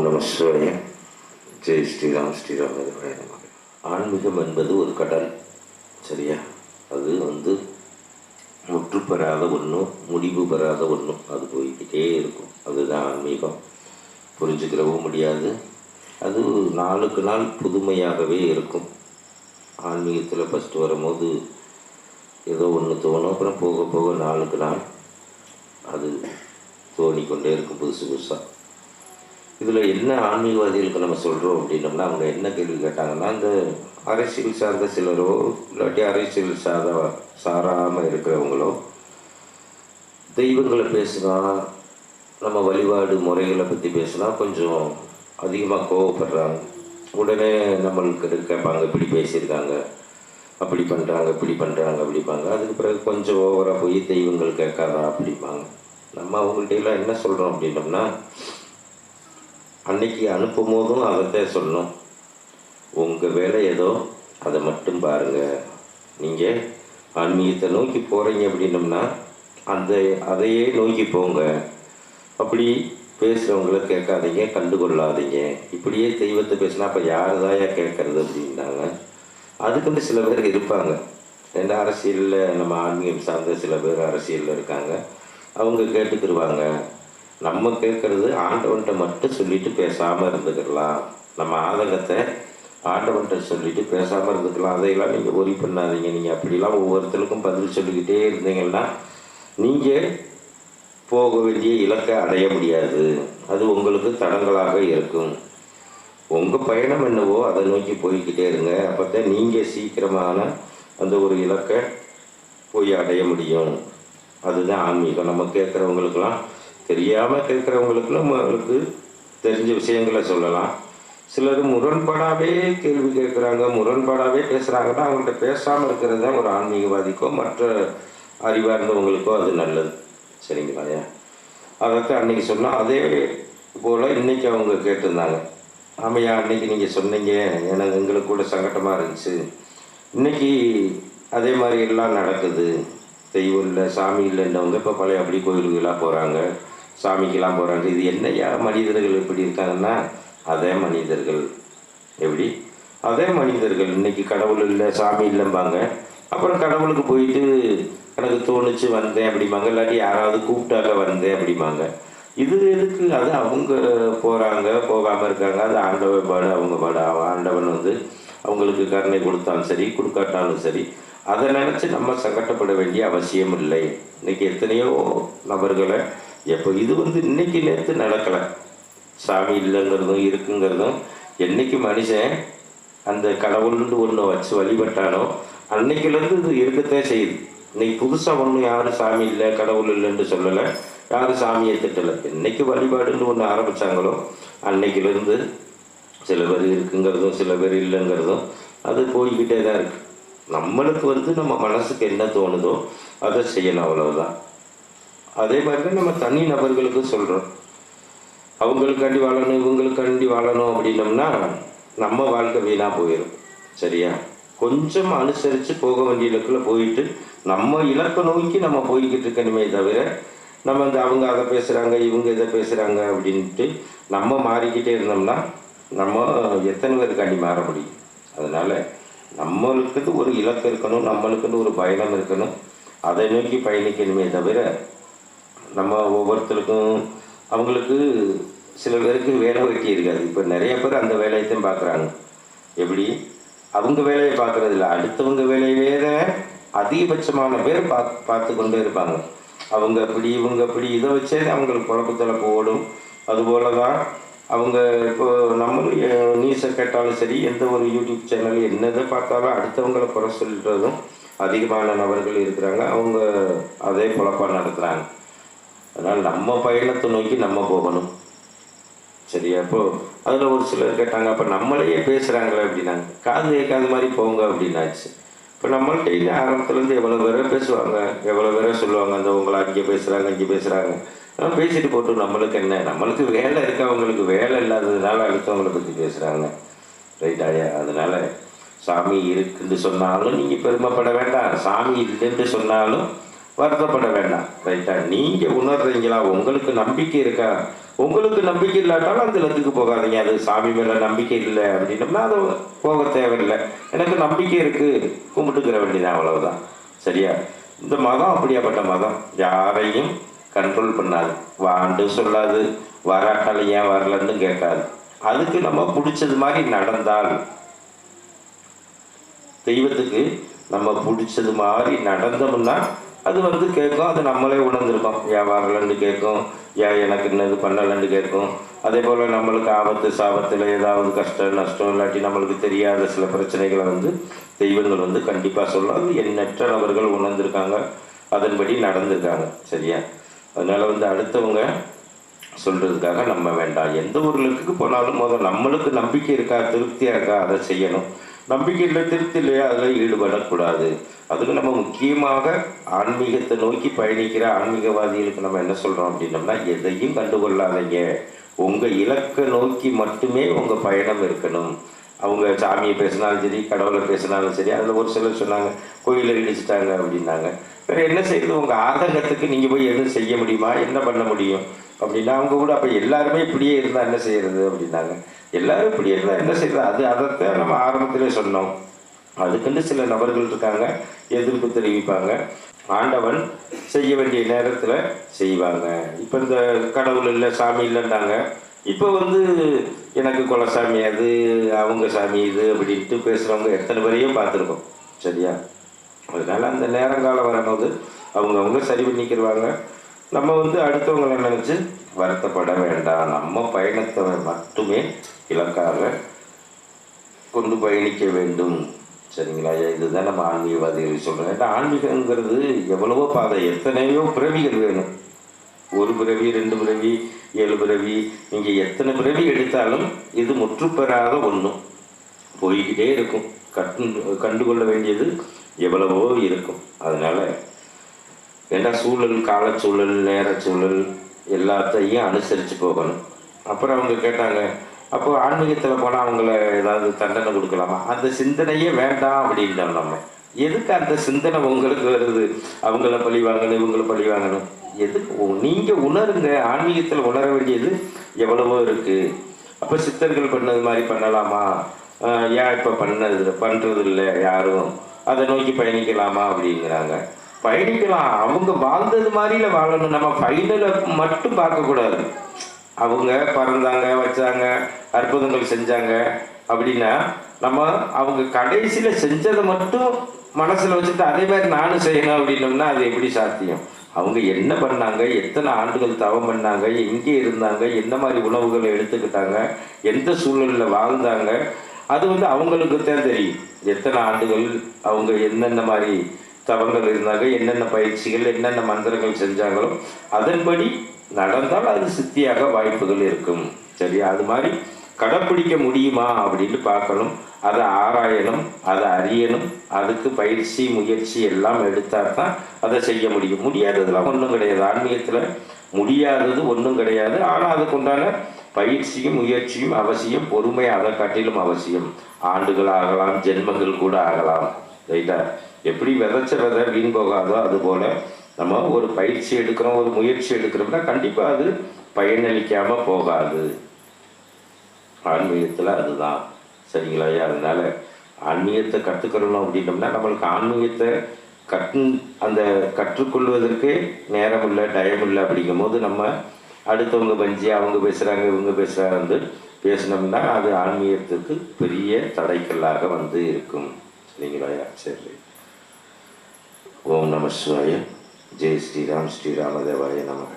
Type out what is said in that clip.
நம சிவாய. ஜெய் ஸ்ரீராம். ஸ்ரீராம் நமக. ஆன்மீகம் என்பது ஒரு கடல். சரியா? அது முற்றுப்பெறாத ஒன்றும் முடிவு பெறாத ஒன்றும். அது போய்கிட்டே இருக்கும். அதுதான் ஆன்மீகம். புரிஞ்சுக்கிறவும் முடியாது. அது நாளுக்கு நாள் புதுமையாகவே இருக்கும். ஆன்மீகத்தில் ஃபஸ்ட்டு வரும்போது ஏதோ ஒன்று தோணும். அப்புறம் போக போக நாளுக்கு நாள் அது தோணிக்கொண்டே இருக்கும் புதுசு புதுசாக. இதில் என்ன ஆன்மீகவாதிகளுக்கு நம்ம சொல்கிறோம் அப்படின்னோம்னா, அவங்க என்ன கேள்வி கேட்டாங்கன்னா, இந்த அரசியல் சார்ந்த சிலரோ இல்லாட்டி அரசியல் சாராமல் இருக்கிறவங்களோ தெய்வங்களை பேசுனா, நம்ம வழிபாடு முறைகளை பற்றி பேசுனா கொஞ்சம் அதிகமாக கோவப்படுறாங்க. உடனே நம்மளுக்கு கேட்பாங்க, இப்படி பேசியிருக்காங்க, அப்படி பண்ணுறாங்க, இப்படி பண்ணுறாங்க அப்படிப்பாங்க. அதுக்கு பிறகு கொஞ்சம் ஓவராக போய் தெய்வங்கள் கேட்காதா அப்படிம்பாங்க. நம்ம அவங்கள்ட்ட என்ன சொல்கிறோம் அப்படின்னோம்னா, அன்னைக்கு அனுப்பும் போதும் அதைத்தான் சொல்லணும். உங்கள் வேலை ஏதோ அதை மட்டும் பாருங்கள். நீங்கள் ஆன்மீகத்தை நோக்கி போகிறீங்க அப்படின்னோம்னா அதையே நோக்கி போங்க. அப்படி பேசுகிறவங்கள கேட்காதீங்க, கண்டுகொள்ளாதீங்க. இப்படியே தெய்வத்தை பேசினா அப்போ யாருதாயா கேட்கறது அப்படின்னாங்க. அதுக்கு சில பேர் இருப்பாங்க. ஏன்னா அரசியலில் நம்ம ஆன்மீகம் சார்ந்த சில பேர் அரசியலில் இருக்காங்க. அவங்க கேட்டுக்கிடுவாங்க. நம்ம கேட்குறது ஆண்டவன்கிட்ட மட்டும் சொல்லிவிட்டு பேசாமல் இருந்துக்கலாம். நம்ம ஆதங்கத்தை ஆண்டவன்கிட்ட சொல்லிவிட்டு பேசாமல் இருந்துக்கலாம். அதையெல்லாம் நீங்கள் ஒரி பண்ணாதீங்க. நீங்கள் அப்படிலாம் ஒவ்வொருத்தருக்கும் பதில் சொல்லிக்கிட்டே இருந்தீங்கன்னா நீங்கள் போக வேண்டிய இலக்கை அடைய முடியாது. அது உங்களுக்கு தடங்களாக இருக்கும். உங்கள் பயணம் என்னவோ அதை நோக்கி போய்கிட்டே இருங்க. அப்போ தான் நீங்கள் சீக்கிரமான அந்த ஒரு இலக்கை போய் அடைய முடியும். அதுதான் ஆன்மீகம். நம்ம கேட்குறவங்களுக்கெல்லாம் தெரியாமல் கேட்குறவங்களுக்குலாம் நம்மளுக்கு தெரிஞ்ச விஷயங்களை சொல்லலாம். சிலர் முரண்பாடாகவே கேள்வி கேட்குறாங்க, முரண்பாடாகவே பேசுகிறாங்கன்னா அவங்கள்ட்ட பேசாமல் இருக்கிறது தான் ஒரு ஆன்மீகவாதிக்கோ மற்ற அறிவார்ந்தவங்களுக்கோ அது நல்லது. சரிங்களாயா? அதைத்தான் அன்றைக்கி சொன்னால் அதே போல் இன்றைக்கி அவங்க கேட்டிருந்தாங்க. ஆமையா, அன்றைக்கி நீங்கள் சொன்னீங்க, எனக்கு எங்களுக்கு கூட சங்கடமாக இருந்துச்சு. இன்றைக்கி அதே மாதிரி எல்லாம் நடக்குது. தெய்வம் இல்லை, சாமி இல்லைன்னவங்க இப்போ பழைய அப்படி கோயிலுக்கெல்லாம் போகிறாங்க, சாமிக்கெல்லாம் போகிறாங்க. இது என்னையா மனிதர்கள் எப்படி இருக்காங்கன்னா, அதே மனிதர்கள். எப்படி? அதே மனிதர்கள். இன்றைக்கி கடவுள் இல்லை, சாமி இல்லைம்பாங்க. அப்புறம் கடவுளுக்கு போயிட்டு எனக்கு தோணுச்சு வந்தேன் அப்படிம்பாங்க. இல்லாட்டி யாராவது கூப்பிட்டாங்க வந்தேன் அப்படிம்பாங்க. இது எதுக்கு? அது அவங்க போகிறாங்க, போகாமல் இருக்காங்க. அது ஆண்டவன் பாடு, அவங்க பாடு. ஆண்டவன் அவங்களுக்கு கருணை கொடுத்தாலும் சரி, கொடுக்காட்டாலும் சரி, அதை நினச்சி நம்ம சங்கடப்பட வேண்டிய அவசியம் இல்லை. இன்றைக்கி எத்தனையோ நபர்களை இது இன்னைக்கு நேற்று நடக்கலை. சாமி இல்லைங்கிறதும் இருக்குங்கிறதும் என்னைக்கு மனுஷன் அந்த கடவுள்னு ஒன்று வச்சு வழிபட்டானோ அன்னைக்குலேருந்து இது இருக்கத்தான் செய்யுது. இன்னைக்கு புதுசாக ஒன்றும் யாரும் சாமி இல்லை, கடவுள் இல்லைன்னு சொல்லலை, யாரும் சாமியை திட்டலை. என்னைக்கு வழிபாடுன்னு ஒன்று ஆரம்பித்தாங்களோ அன்னைக்கிலேருந்து சில பேர் இருக்குங்கிறதும் சில பேர் இல்லைங்கிறதும் அது போய்கிட்டே தான் இருக்குது. நம்மளுக்கு நம்ம மனசுக்கு என்ன தோணுதோ அதை செய்யணும், அவ்வளவுதான். அதே மாதிரி நம்ம தனி நபர்களுக்கு சொல்கிறோம். அவங்களுக்காண்டி வாழணும், இவங்களுக்காண்டி வாழணும் அப்படின்னோம்னா நம்ம வாழ்க்கை வீணாக போயிடும். சரியா? கொஞ்சம் அனுசரித்து போக வேண்டிய இலக்கில் போயிட்டு நம்ம இலக்கை நோக்கி நம்ம போய்கிட்டு இருக்கணுமே தவிர நம்ம அவங்க அதை பேசுகிறாங்க, இவங்க இதை பேசுகிறாங்க அப்படின்ட்டு நம்ம மாறிக்கிட்டே இருந்தோம்னா நம்ம எத்தனை பேருக்காண்டி மாற முடியும்? அதனால் நம்மளுக்குன்னு ஒரு இலக்கு இருக்கணும், நம்மளுக்குன்னு ஒரு பயணம் இருக்கணும். அதை நோக்கி பயணிக்கணுமே தவிர நம்ம ஒவ்வொருத்தருக்கும் அவங்களுக்கு சில பேருக்கு வேலை வெட்டி இருக்காது. இப்போ நிறைய பேர் அந்த வேலையைத்தான் பார்க்குறாங்க. எப்படி? அவங்க வேலையை பார்க்குறதில்ல, அடுத்தவங்க வேலையவே தான் அதிகபட்சமான பேர் பார்த்து கொண்டே இருப்பாங்க. அவங்க அப்படி, இவங்க அப்படி, இதை வச்சே அவங்களுக்கு குழப்பத்தில் ஓடும். அதுபோல தான் அவங்க இப்போ நம்மளும் நியூஸை கேட்டாலும் சரி, எந்த ஒரு யூடியூப் சேனல் என்னதை பார்த்தாலும் அடுத்தவங்களை குறை சொல்கிறதும் அதிகமான நபர்கள் இருக்கிறாங்க. அவங்க அதே பொழப்பாக நடத்துகிறாங்க. அதனால் நம்ம பயணத்தை நோக்கி நம்ம போகணும். சரியா? அப்போது அதில் ஒரு சிலர் கேட்டாங்க, அப்போ நம்மளையே பேசுகிறாங்களே அப்படின்னாங்க. காது கேட்காத மாதிரி போங்க அப்படின்னாச்சு. இப்போ நம்மள்கிட்ட ஆரம்பத்துலேருந்து எவ்வளோ பேரை பேசுவாங்க, எவ்வளோ பேரை சொல்லுவாங்க, அந்த உங்களை அங்கே பேசுகிறாங்க, இங்கே பேசுகிறாங்க. பேசிட்டு போட்டு நம்மளுக்கு என்ன? நம்மளுக்கு வேலை இருக்கு, அவங்களுக்கு வேலை இல்லாததுனால அடுத்தவங்களை பற்றி பேசுகிறாங்க. ரைட்டாயா? அதனால் சாமி இருக்குன்னு சொன்னாலும் நீங்கள் பெருமைப்பட வேண்டாம், சாமி இல்லைன்னு சொன்னாலும் வருத்தப்பட வேண்டாம். ரைட்டா? நீங்கள் உணர்றீங்களா? உங்களுக்கு நம்பிக்கை இருக்கா? உங்களுக்கு நம்பிக்கை இல்லாட்டாலும் அந்த இடத்துக்கு போகாதீங்க. அது சாமி மேலே நம்பிக்கை இல்லை அப்படின்னோம்னா அது போக தேவையில்லை. எனக்கு நம்பிக்கை இருக்குது, கும்பிட்டுக்கிற வேண்டியதான், அவ்வளவுதான். சரியா? இந்த மதம் அப்படியாப்பட்ட மதம். யாரையும் கண்ட்ரோல் பண்ணாது, வாண்டு சொல்லாது, வராட்டாலும் ஏன் வரலன்னு கேட்காது. அதுக்கு நம்ம பிடிச்சது மாதிரி நடந்தால், தெய்வத்துக்கு நம்ம பிடிச்சது மாதிரி நடந்தோம்னா அது வந்து கேட்கும். அது நம்மளே உணர்ந்துருக்கோம். ஏன் வரலன்னு கேட்கும், ஏன் எனக்கு இன்னது பண்ணலன்னு கேட்கும். அதே போல் நம்மளுக்கு ஆபத்து சாபத்தில் ஏதாவது கஷ்டம் நஷ்டம் இல்லாட்டி நம்மளுக்கு தெரியாத சில பிரச்சனைகளை வந்து தெய்வங்கள் வந்து கண்டிப்பாக சொல்லும். அது எண்ணற்ற நபர்கள் உணர்ந்திருக்காங்க, அதன்படி நடந்திருக்காங்க. சரியா? அதனால் வந்து அடுத்தவங்க சொல்கிறதுக்காக நம்ம வேண்டாம். எந்த ஒரு லெக்குக்கு போனாலும் முதல் நம்மளுக்கு நம்பிக்கை இருக்கா, திருப்தியாக இருக்கா, அதை செய்யணும். நம்பிக்கை இல்லை, திருப்தி இல்லையா, அதில் ஈடுபடக்கூடாது. அதுக்கு நம்ம முக்கியமாக ஆன்மீகத்தை நோக்கி பயணிக்கிற ஆன்மீகவாதிகளுக்கு நம்ம என்ன சொல்கிறோம் அப்படின்னோம்னா, எதையும் கண்டுகொள்ளாதீங்க, உங்கள் இலக்கை நோக்கி மட்டுமே உங்கள் பயணம் இருக்கணும். அவங்க சாமியை பேசினாலும் சரி, கடவுளை பேசினாலும் சரி. அதில் ஒரு சிலர் சொன்னாங்க கோயிலை இடிச்சிட்டாங்க அப்படின்னாங்க. வேறு என்ன செய்யுது? உங்கள் ஆதங்கத்துக்கு நீங்கள் போய் எதுவும் செய்ய முடியுமா? என்ன பண்ண முடியும் அப்படின்னா அவங்க கூட அப்போ எல்லாருமே இப்படியே இருந்தால் என்ன செய்யறது அப்படின்னாங்க. எல்லாரும் இப்படியே இருந்தால் என்ன செய்யறது? அதைத்தான் நம்ம ஆரம்பத்திலே சொன்னோம். அதுக்குன்னு சில நபர்கள் இருக்காங்க, எதிர்ப்பு தெரிவிப்பாங்க. ஆண்டவன் செய்ய வேண்டிய நேரத்தில் செய்வாங்க. இப்போ இந்த கடவுள் இல்லை, சாமி இல்லைன்னாங்க. இப்போ வந்து எனக்கு குலசாமி அது, அவங்க சாமி இது அப்படின்ட்டு பேசுகிறவங்க எத்தனை பேரையும் பார்த்துருக்கோம். சரியா? அதனால் அந்த நேரங்காலம் வரும்போது அவங்கவுங்க சரி பண்ணிக்கிடுவாங்க. நம்ம வந்து அடுத்தவங்களை நினச்சி வருத்தப்பட வேண்டாம். நம்ம பயணத்தை மட்டுமே இலக்காக கொண்டு பயணிக்க வேண்டும். சரிங்களா? இதுதான் நம்ம ஆன்மீகவாதிகள் சொல்கிறோம். ஏன்னா ஆன்மீகங்கிறது எவ்வளவோ பாதை, எத்தனையோ பிறவிகள் வேணும். ஒரு பிறவி, 2 பிறவி, 7 பிறவி, நீங்கள் எத்தனை பிறவி எடுத்தாலும் இது முற்றுப்பெறாத ஒன்றும் போய்கிட்டே இருக்கும். கண்டுகொள்ள வேண்டியது எவ்வளவோ இருக்கும். அதனால் ஏன்னா சூழல், காலச்சூழல், நேரச்சூழல் எல்லாத்தையும் அனுசரித்து போகணும். அப்புறம் அவங்க கேட்டாங்க, அப்போ ஆன்மீகத்தில் போனால் அவங்கள ஏதாவது தண்டனை கொடுக்கலாமா? அந்த சிந்தனையே வேண்டாம் அப்படின்றோம். நம்ம எதுக்கு அந்த சிந்தனை உங்களுக்கு வருது? அவங்கள பழி வாங்கணும், இவங்கள பழி வாங்கணும். எதுக்கு? நீங்கள் உணருங்க. ஆன்மீகத்தில் உணர வேண்டியது எவ்வளவோ இருக்குது. அப்போ சித்தர்கள் பண்ணது மாதிரி பண்ணலாமா? ஏன் இப்போ பண்ணுறது இல்லை யாரும்? அதை நோக்கி பயணிக்கலாமா அப்படிங்கிறாங்க. பயணிக்கலாம். அவங்க வாழ்ந்தது மாதிரில வாழணும். நம்ம ஃபைனலை மட்டும் பார்க்கக்கூடாது. அவங்க பறந்தாங்க, வச்சாங்க, அற்புதங்கள் செஞ்சாங்க அப்படின்னா நம்ம அவங்க கடைசியில் செஞ்சதை மட்டும் மனசில் வச்சுட்டு அதே மாதிரி நானும் செய்யணும் அப்படின்னோம்னா அது எப்படி சாத்தியம்? அவங்க என்ன பண்ணாங்க, எத்தனை ஆண்டுகள் தவம் பண்ணாங்க, எங்கே இருந்தாங்க, என்ன மாதிரி உணவுகளை எடுத்துக்கிட்டாங்க, எந்த சூழலில் வாழ்ந்தாங்க, அது வந்து அவங்களுக்கு தான் தெரியும். எத்தனை ஆண்டுகள் அவங்க என்னென்ன மாதிரி தவங்கள் இருந்தாங்க, என்னென்ன பயிற்சிகள், என்னென்ன மந்திரங்கள் செஞ்சாங்களோ அதன்படி நடந்தால் அது சித்தியாக வாய்ப்புகள் இருக்கும். சரியா? அது மாதிரி கடைப்பிடிக்க முடியுமா அப்படின்னு பார்க்கணும். அதை ஆராயணும், அதை அறியணும். அதுக்கு பயிற்சி, முயற்சி எல்லாம் எடுத்தால் தான் அதை செய்ய முடியும். முடியாததெல்லாம் ஒன்றும் கிடையாது. ஆன்மீகத்தில் முடியாதது ஒன்றும் கிடையாது. ஆனால் அதுக்குண்டான பயிற்சியும் முயற்சியும் அவசியம். பொறுமை அதை காட்டிலும் அவசியம். ஆண்டுகள் ஆகலாம், ஜென்மங்கள் கூட ஆகலாம். ரைட்டா? எப்படி விதைச்ச விதை வீண் போகாதோ அதுபோல் நம்ம ஒரு பயிற்சி எடுக்கிறோம், ஒரு முயற்சி எடுக்கிறோம்னா கண்டிப்பாக அது பயனளிக்காமல் போகாது. ஆன்மீகத்தில் அதுதான். சரிங்களா? அதனால் ஆன்மீகத்தை கற்றுக்கணும் அப்படின்னோம்னா நம்மளுக்கு ஆன்மீகத்தை அந்த கற்றுக்கொள்வதற்கு நேரம் இல்லை, டைம் இல்லை. அப்படிங்கும் போது நம்ம அடுத்தவங்க பஞ்சி அவங்க பேசுகிறாங்க, இவங்க பேசுகிறாங்க வந்து பேசினோம்னா அது ஆன்மீகத்துக்கு பெரிய தடைக்கல்லாக வந்து இருக்கும். சரிங்களா? சரி. ஓம் நம சிவாய. ஜெய் ஸ்ரீராம். ஸ்ரீராமதேவாய நமக.